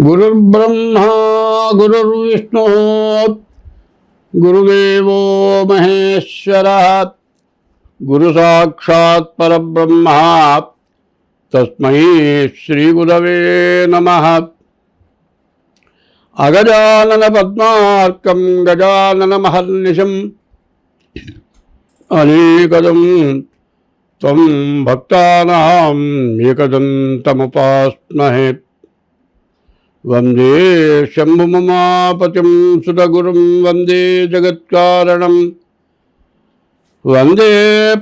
గురుర్బ్రహ్మా గురుర్విష్ణు గురుదేవో మహేశ్వర గురు సాక్షాత్ పరబ్రహ్మ తస్మై శ్రీ గురవే నమః. అగజానన పద్మార్కం గజానన మహర్నిశం అనేకదం త్వం భక్తానాం ఏకదంతముపాస్మహే. వందే శంభుమమాపతిం సుతగురుం వందే జగత్కారణం వందే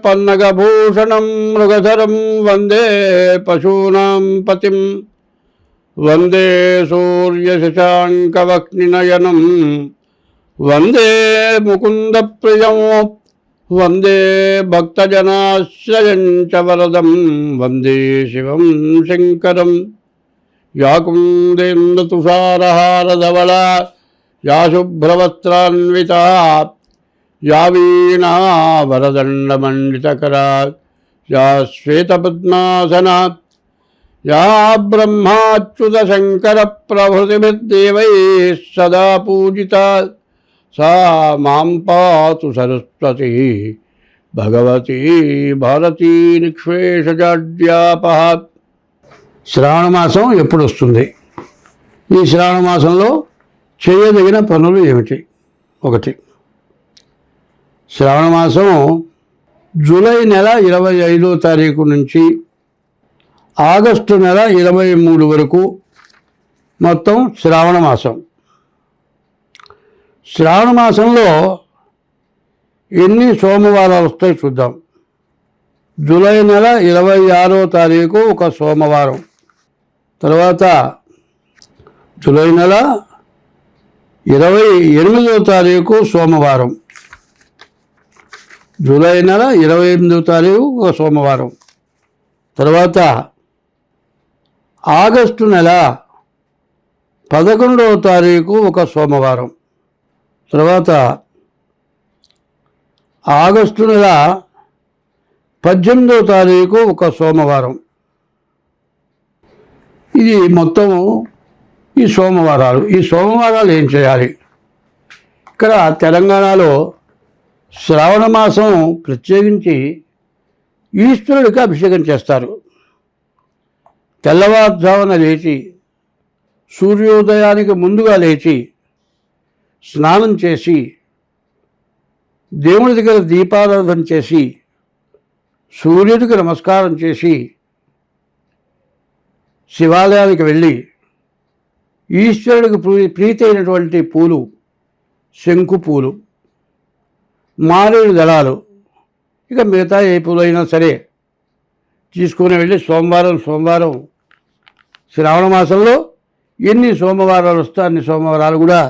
పన్నగభూషణం మృగధరం వందే పశూనాం పతిం వందే సూర్యశశాంకవక్నినయనం వందే ముకుందప్రియం వందే భక్తజనాశ్రయం చ వరదం వందే శివం శంకరం. యా కుందేంద్రతుషారహారధవళా యా శుభ్రవస్త్రాన్వితా యా వీణా వరదండమండితకరా యా శ్వేతపద్మాసనా యా బ్రహ్మాచ్యుతశంకరప్రభృతిభిర్దేవైः సదా పూజితా సా మాం పాతు సరస్వతి భగవతి భారతీ నిక్షేషజాడ్యాపహ. శ్రావణమాసం ఎప్పుడు వస్తుంది? ఈ శ్రావణమాసంలో చేయదగిన పనులు ఏమిటి? ఒకటి, శ్రావణమాసం జూలై నెల 25వ తారీఖు నుంచి ఆగస్టు నెల 23 వరకు మొత్తం శ్రావణమాసం. శ్రావణమాసంలో ఎన్ని సోమవారాలు వస్తాయి చూద్దాం. జూలై నెల 26వ తారీఖు ఒక సోమవారం, తర్వాత జూలై నెల 28వ తారీఖు సోమవారం, జూలై నెల 28వ తారీఖు ఒక సోమవారం, తర్వాత ఆగస్టు నెల 11వ తారీఖు ఒక సోమవారం, తర్వాత ఆగస్టు నెల 18వ తారీఖు ఒక సోమవారం. ఇది మొత్తము ఈ సోమవారాలు. ఈ సోమవారాలు ఏం చేయాలి? ఇక్కడ తెలంగాణలో శ్రావణ మాసం ప్రత్యేకించి ఈశ్వరుడికి అభిషేకం చేస్తారు. తెల్లవారుజామున లేచి సూర్యోదయానికి ముందుగా లేచి స్నానం చేసి దేవుడి దగ్గర దీపారాధన చేసి సూర్యుడికి నమస్కారం చేసి శివాలయానికి వెళ్ళి ఈశ్వరుడికి ప్రీతి అయినటువంటి పూలు, శంకు పూలు, మారేడు దళాలు, ఇక మిగతా ఏ పూలు అయినా సరే తీసుకుని వెళ్ళి సోమవారం శ్రావణ మాసంలో ఎన్ని సోమవారాలు వస్తే అన్ని సోమవారాలు కూడా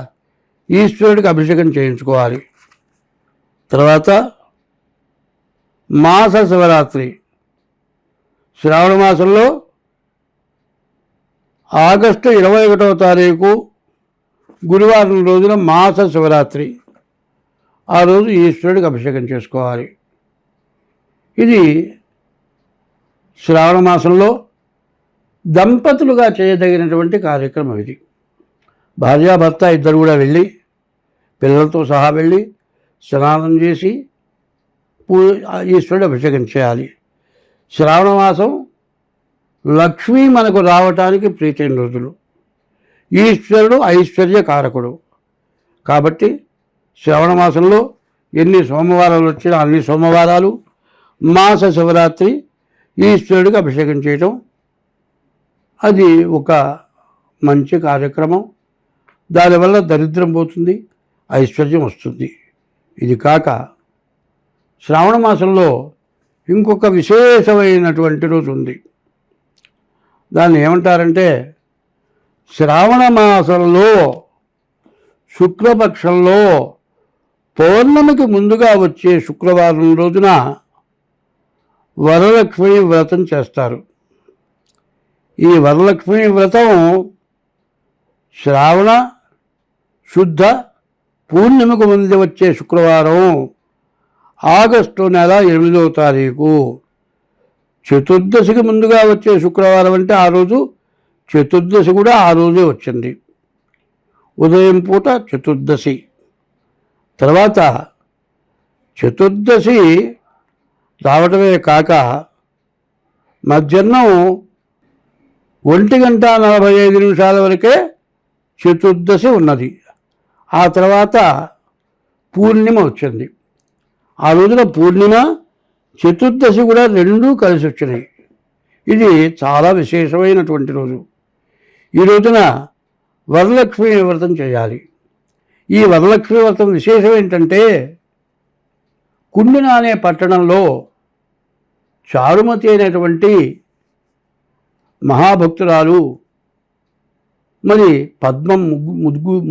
ఈశ్వరుడికి అభిషేకం చేయించుకోవాలి. తర్వాత మాస శివరాత్రి, శ్రావణ మాసంలో ఆగస్టు 21వ తారీఖు గురువారం రోజున మాస శివరాత్రి. ఆ రోజు ఈశ్వరుడికి అభిషేకం చేసుకోవాలి. ఇది శ్రావణ మాసంలో దంపతులుగా చేయదగినటువంటి కార్యక్రమం. ఇది భార్యాభర్త ఇద్దరు కూడా వెళ్ళి పిల్లలతో సహా వెళ్ళి స్నానం చేసి ఈశ్వరుడు అభిషేకం చేయాలి. శ్రావణ మాసం లక్ష్మీ మనకు రావటానికి ప్రీతైన రోజులు. ఈశ్వరుడు ఐశ్వర్యకారకుడు కాబట్టి శ్రావణ మాసంలో ఎన్ని సోమవారాలు వచ్చినా అన్ని సోమవారాలు మాస శివరాత్రి ఈశ్వరుడికి అభిషేకం చేయటం అది ఒక మంచి కార్యక్రమం. దానివల్ల దరిద్రం పోతుంది, ఐశ్వర్యం వస్తుంది. ఇది కాక శ్రావణ మాసంలో ఇంకొక విశేషమైనటువంటి రోజు ఉంది. దాన్ని ఏమంటారంటే శ్రావణ మాసంలో శుక్లపక్షంలో పౌర్ణమికి ముందుగా వచ్చే శుక్రవారం రోజున వరలక్ష్మి వ్రతం చేస్తారు. ఈ వరలక్ష్మి వ్రతం శ్రావణ శుద్ధ పూర్ణిమకు ముందు వచ్చే శుక్రవారం ఆగస్టు నెల 8వ తారీఖు చతుర్దశికి ముందుగా వచ్చే శుక్రవారం అంటే ఆ రోజు చతుర్దశి కూడా ఆ రోజే వచ్చింది. ఉదయం పూట చతుర్దశి, తర్వాత చతుర్దశి రావటమే కాక మధ్యాహ్నం 1:45 వరకే చతుర్దశి ఉన్నది. ఆ తర్వాత పూర్ణిమ వచ్చింది. ఆ రోజున పూర్ణిమ చతుర్దశి కూడా రెండూ కలిసి వచ్చినాయి. ఇది చాలా విశేషమైనటువంటి రోజు. ఈ రోజున వరలక్ష్మి వ్రతం చేయాలి. ఈ వరలక్ష్మి వ్రతం విశేషం ఏంటంటే, కుండిన అనే పట్టణంలో చారుమతి అయినటువంటి మహాభక్తురాలు మరి పద్మం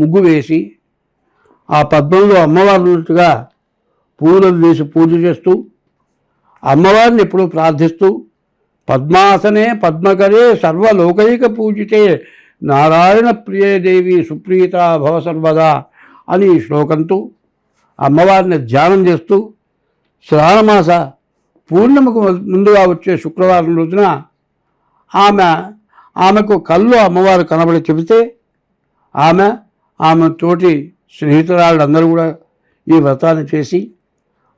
ముగ్గు వేసి ఆ పద్మంలో అమ్మవారు ఉన్నట్టుగా పూలను వేసి పూజ చేస్తూ అమ్మవారిని ఎప్పుడూ ప్రార్థిస్తూ పద్మాసనే పద్మకరే సర్వలోకైక పూజితే నారాయణ ప్రియదేవి సుప్రీత భవ సర్వదా అని ఈ శ్లోకంతో అమ్మవారిని ధ్యానం చేస్తూ శ్రావణమాస పూర్ణిమకు ముందుగా వచ్చే శుక్రవారం రోజున ఆమెకు కళ్ళు అమ్మవారు కనబడి చెబితే ఆమె తోటి స్నేహితురాళ్ళందరూ కూడా ఈ వ్రతాన్ని చేసి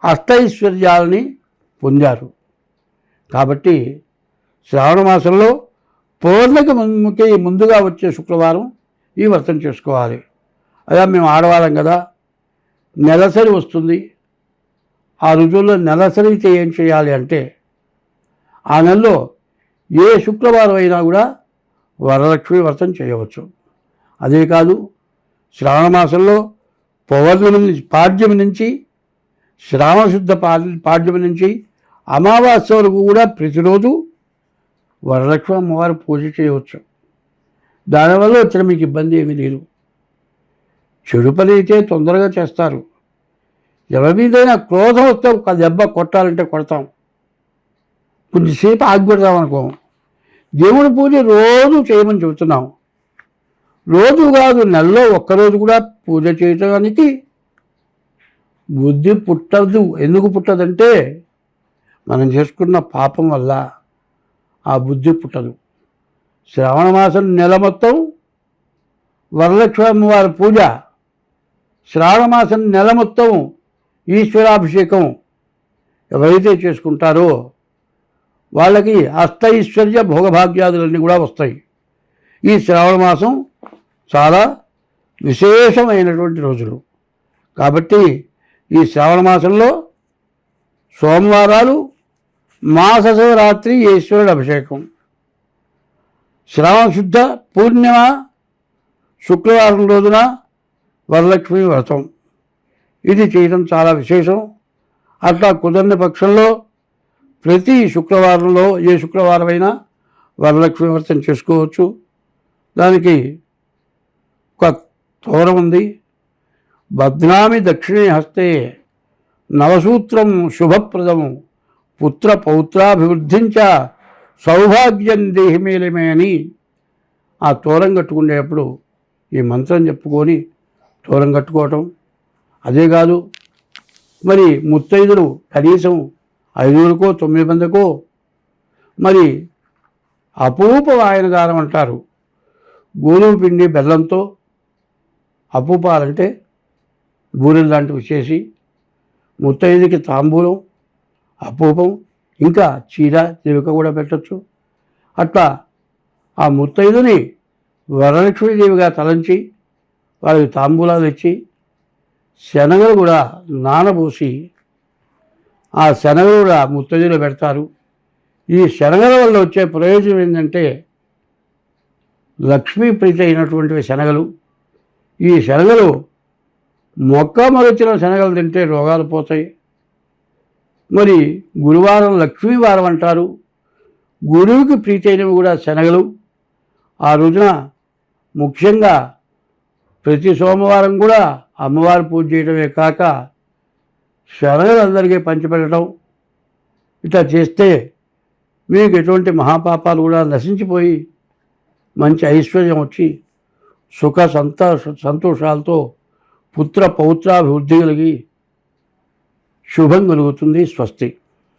అష్టైశ్వర్యాలని పొందారు. కాబట్టి శ్రావణ మాసంలో పౌర్ణమికి ముందుగా వచ్చే శుక్రవారం ఈ వ్రతం చేసుకోవాలి. అలా మేము ఆడవాళ్ళం కదా, నెలసరి వస్తుంది. ఆ రోజుల్లో నెలసరి అయితే ఏం చేయాలి అంటే, ఆ నెలలో ఏ శుక్రవారం అయినా కూడా వరలక్ష్మి వ్రతం చేయవచ్చు. అదే కాదు, శ్రావణ మాసంలో పౌర్ణమి పాడ్యమి నుంచి శ్రావణశుద్ధ పాడ్యమి నుంచి అమావాస్య వరకు కూడా ప్రతిరోజు వరలక్ష్మి అమ్మవారు పూజ చేయవచ్చు. దానివల్ల వచ్చిన మీకు ఇబ్బంది ఏమీ లేదు. చెడు పని అయితే తొందరగా చేస్తారు. ఎవరి మీదైనా క్రోధం వస్తే ఒక దెబ్బ కొట్టాలంటే కొడతాం, కొద్దిసేపు ఆగిపెడతాం అనుకో. దేవుడి పూజ రోజు చేయమని చెబుతున్నాం. రోజు కాదు, నెలలో ఒక్కరోజు కూడా పూజ చేయడానికి బుద్ధి పుట్టదు. ఎందుకు పుట్టదంటే, మనం చేసుకున్న పాపం వల్ల ఆ బుద్ధి పుట్టదు. శ్రావణ మాసం నెల మొత్తం వరలక్ష్మి అమ్మవారి పూజ, శ్రావణ మాసం నెల మొత్తం ఈశ్వరాభిషేకం ఎవరైతే చేసుకుంటారో వాళ్ళకి అష్టైశ్వర్య భోగభాగ్యాదులన్నీ కూడా వస్తాయి. ఈ శ్రావణ మాసం చాలా విశేషమైనటువంటి రోజులు. కాబట్టి ఈ శ్రావణ మాసంలో సోమవారాలు, మాస శివరాత్రి, ఈశ్వరుడు అభిషేకం, శ్రావణ శుద్ధ పూర్ణిమ శుక్రవారం రోజున వరలక్ష్మి వ్రతం, ఇది చేయడం చాలా విశేషం. అట్లా కుదరని పక్షంలో ప్రతి శుక్రవారంలో ఏ శుక్రవారమైనా వరలక్ష్మి వ్రతం చేసుకోవచ్చు. దానికి ఒక తోరం ఉంది. బధ్నామి దక్షిణే హస్తే నవసూత్రం శుభప్రదము పుత్ర పౌత్రాభివృద్ధించ సౌభాగ్యం దేహిమేలమే అని ఆ తోరం కట్టుకునేటప్పుడు ఈ మంత్రం చెప్పుకొని తోరం కట్టుకోవటం. అదే కాదు, మరి ముత్తైదులు కనీసం 5 9 మందికో మరి అపూప వాయనదానం అంటారు. గోధుమ పిండి బెల్లంతో అపూపాలంటే బూరెలు లాంటివి చేసి ముత్తైదుకి తాంబూలం, అపూపం, ఇంకా చీర జీవిక కూడా పెట్టచ్చు. అట్లా ఆ ముత్తైదుని వరలక్ష్మీదేవిగా తలంచి వాళ్ళకి తాంబూలాలు ఇచ్చి శనగలు కూడా నానబోసి ఆ శనగలు కూడా ముత్తైదులో పెడతారు. ఈ శనగల వల్ల వచ్చే ప్రయోజనం ఏంటంటే, లక్ష్మీ ప్రీతి అయినటువంటివి శనగలు. ఈ శనగలు మొక్కమొలిచిన శనగలు తింటే రోగాలు పోతాయి. మరి గురువారం లక్ష్మీవారం అంటారు. గురువుకి ప్రీతి అయినవి కూడా శనగలు. ఆ రోజున ముఖ్యంగా ప్రతి సోమవారం కూడా అమ్మవారు పూజ చేయడమే కాక శనగలు అందరికీ పంచిపెట్టడం, ఇట్లా చేస్తే మీకు ఎటువంటి మహాపాపాలు కూడా నశించిపోయి మంచి ఐశ్వర్యం వచ్చి సుఖ సంతోషాలతో పుత్ర పౌత్రాభివృద్ధి కలిగి శుభం కలుగుతుంది. స్వస్తి.